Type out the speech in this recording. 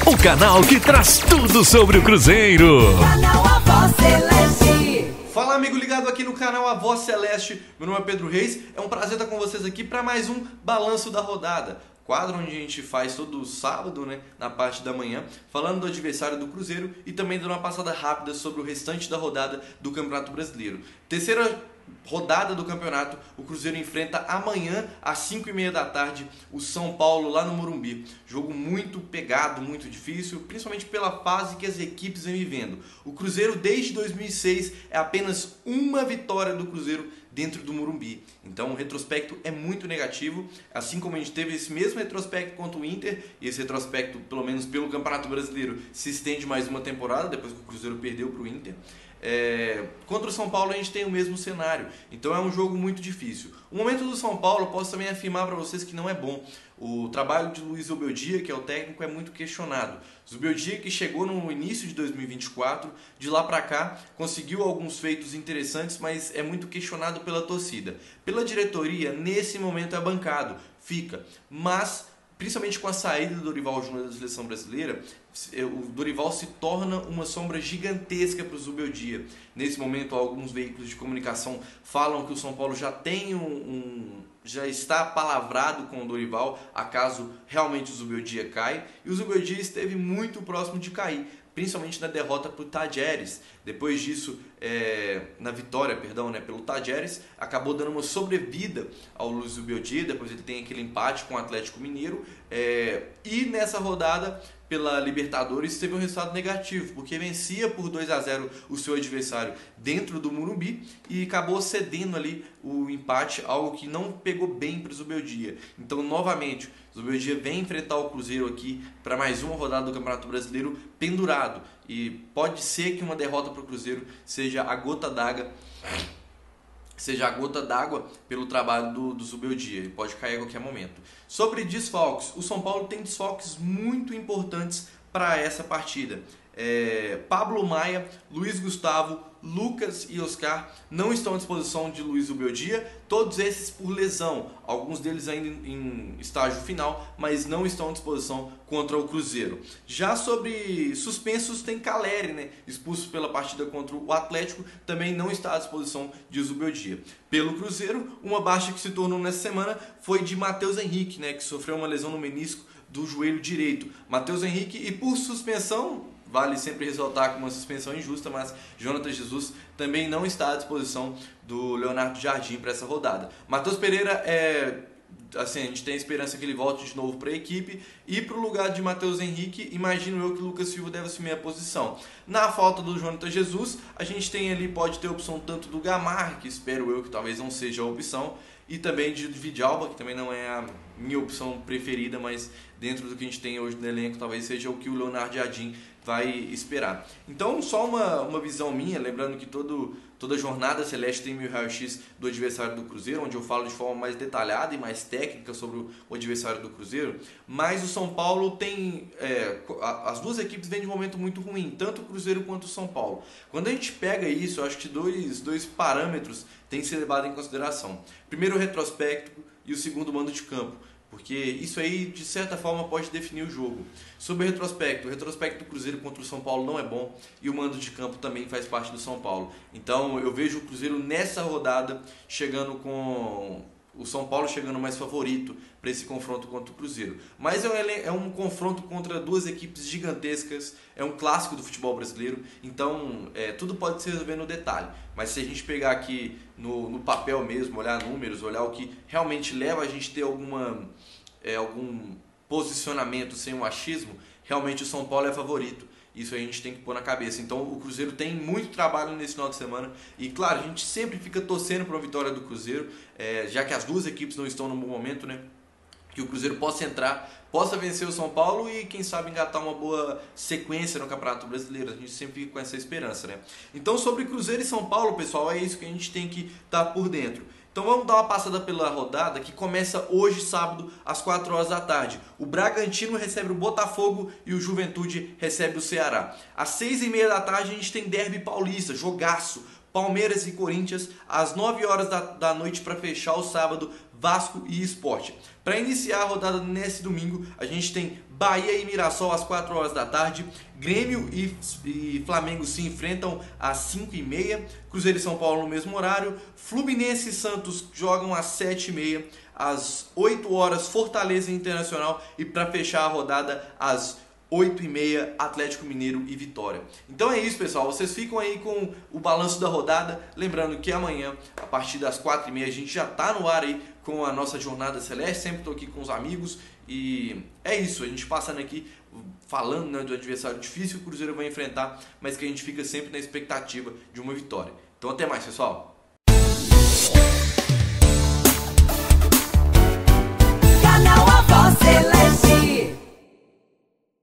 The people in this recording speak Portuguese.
o canal que traz tudo sobre o Cruzeiro. Canal A Voz Celeste. Fala, amigo ligado aqui no canal A Voz Celeste. Meu nome é Pedro Reis. É um prazer estar com vocês aqui para mais um Balanço da Rodada. Quadro onde a gente faz todo sábado, na parte da manhã, falando do adversário do Cruzeiro e também dando uma passada rápida sobre o restante da rodada do Campeonato Brasileiro. Terceira rodada do campeonato, o Cruzeiro enfrenta amanhã às 5h30 da tarde o São Paulo lá no Morumbi. Jogo muito pegado, muito difícil, principalmente pela fase que as equipes vêm vivendo. O Cruzeiro desde 2006 é apenas uma vitória do Cruzeiro dentro do Morumbi. Então o retrospecto é muito negativo, assim como a gente teve esse mesmo retrospecto contra o Inter, e esse retrospecto, pelo menos pelo Campeonato Brasileiro, se estende mais uma temporada, depois que o Cruzeiro perdeu para o Inter. Contra o São Paulo a gente tem o mesmo cenário, então é um jogo muito difícil. O momento do São Paulo, eu posso também afirmar para vocês que não é bom. O trabalho de Luiz Zubeldia, que é o técnico, é muito questionado. Zubeldia, que chegou no início de 2024, de lá para cá conseguiu alguns feitos interessantes, mas é muito questionado pela torcida. Pela diretoria, nesse momento é bancado, fica, mas principalmente com a saída do Dorival Júnior da seleção brasileira, o Dorival se torna uma sombra gigantesca para o Zubeldia. Nesse momento, alguns veículos de comunicação falam que o São Paulo já tem já está palavrado com o Dorival, acaso realmente o Zubeldia cai, e o Zubeldia esteve muito próximo de cair, principalmente na derrota para o Tajeres. Depois disso, na vitória, pelo Tajeres, acabou dando uma sobrevida ao Luiz Zubeldia. Depois ele tem aquele empate com o Atlético Mineiro, e nessa rodada pela Libertadores teve um resultado negativo, porque vencia por 2-0 o seu adversário dentro do Morumbi e acabou cedendo ali o empate, algo que não pegou bem para o Zubeldia. Então, novamente, o Zubeldia vem enfrentar o Cruzeiro aqui para mais uma rodada do Campeonato Brasileiro pendurado, e pode ser que uma derrota para o Cruzeiro seja a gota d'água pelo trabalho do Zubeldia. Ele pode cair a qualquer momento. Sobre desfalques, o São Paulo tem desfalques muito importantes para essa partida. Pablo Maia, Luiz Gustavo, Lucas e Oscar não estão à disposição de Luiz Zubeldia, todos esses por lesão, alguns deles ainda em estágio final, mas não estão à disposição contra o Cruzeiro. Já sobre suspensos, tem Caleri, expulso pela partida contra o Atlético, também não está à disposição de Zubeldia. Pelo Cruzeiro, uma baixa que se tornou nessa semana foi de Matheus Henrique, que sofreu uma lesão no menisco do joelho direito. Matheus Henrique, e por suspensão, vale sempre ressaltar com uma suspensão injusta, mas Jonathan Jesus também não está à disposição do Leonardo Jardim para essa rodada. Matheus Pereira, a gente tem esperança que ele volte de novo para a equipe, e para o lugar de Matheus Henrique, imagino eu que o Lucas Silva deve assumir a posição. Na falta do Jonathan Jesus, a gente tem ali, pode ter a opção tanto do Gamarra, que espero eu que talvez não seja a opção, e também de Vidalba, que também não é a minha opção preferida, mas dentro do que a gente tem hoje no elenco, talvez seja o que o Leonardo Jardim vai esperar. Então, só uma visão minha, lembrando que toda jornada celeste tem meu raio-x do adversário do Cruzeiro, onde eu falo de forma mais detalhada e mais técnica sobre o adversário do Cruzeiro, mas o São Paulo tem... as duas equipes vêm de um momento muito ruim, tanto o Cruzeiro quanto o São Paulo. Quando a gente pega isso, eu acho que dois parâmetros têm que ser levados em consideração. Primeiro, o retrospecto, e o segundo, o mando de campo, porque isso aí, de certa forma, pode definir o jogo. Sobre o retrospecto do Cruzeiro contra o São Paulo não é bom, e o mando de campo também faz parte do São Paulo. Então eu vejo o Cruzeiro nessa rodada chegando com o São Paulo chegando mais favorito para esse confronto contra o Cruzeiro. Mas é um confronto contra duas equipes gigantescas, é um clássico do futebol brasileiro, então tudo pode se resolver no detalhe. Mas se a gente pegar aqui no papel mesmo, olhar números, olhar o que realmente leva a gente a ter algum posicionamento sem um achismo, realmente o São Paulo é favorito. Isso a gente tem que pôr na cabeça. Então o Cruzeiro tem muito trabalho nesse final de semana. E claro, a gente sempre fica torcendo para a vitória do Cruzeiro, já que as duas equipes não estão no bom momento, que o Cruzeiro possa entrar, possa vencer o São Paulo e quem sabe engatar uma boa sequência no Campeonato Brasileiro. A gente sempre fica com essa esperança, Então sobre Cruzeiro e São Paulo, pessoal, é isso que a gente tem que estar por dentro. Então vamos dar uma passada pela rodada que começa hoje, sábado, às 4 horas da tarde. O Bragantino recebe o Botafogo e o Juventude recebe o Ceará. Às 6h30 da tarde a gente tem Derby Paulista, jogaço. Palmeiras e Corinthians, às 9 horas da noite para fechar o sábado, Vasco e Sport. Para iniciar a rodada nesse domingo, a gente tem Bahia e Mirassol às 4 horas da tarde. Grêmio e Flamengo se enfrentam às 5h30. Cruzeiro e São Paulo no mesmo horário. Fluminense e Santos jogam às 7h30. Às 8 horas, Fortaleza e Internacional. E para fechar a rodada, às 8h30, Atlético Mineiro e Vitória. Então é isso, pessoal. Vocês ficam aí com o balanço da rodada. Lembrando que amanhã, a partir das 4h30, a gente já está no ar aí com a nossa Jornada Celeste. Sempre estou aqui com os amigos. E é isso, a gente passando aqui, falando, né, do adversário difícil que o Cruzeiro vai enfrentar, mas que a gente fica sempre na expectativa de uma vitória. Então até mais, pessoal. Canal A Voz Celeste.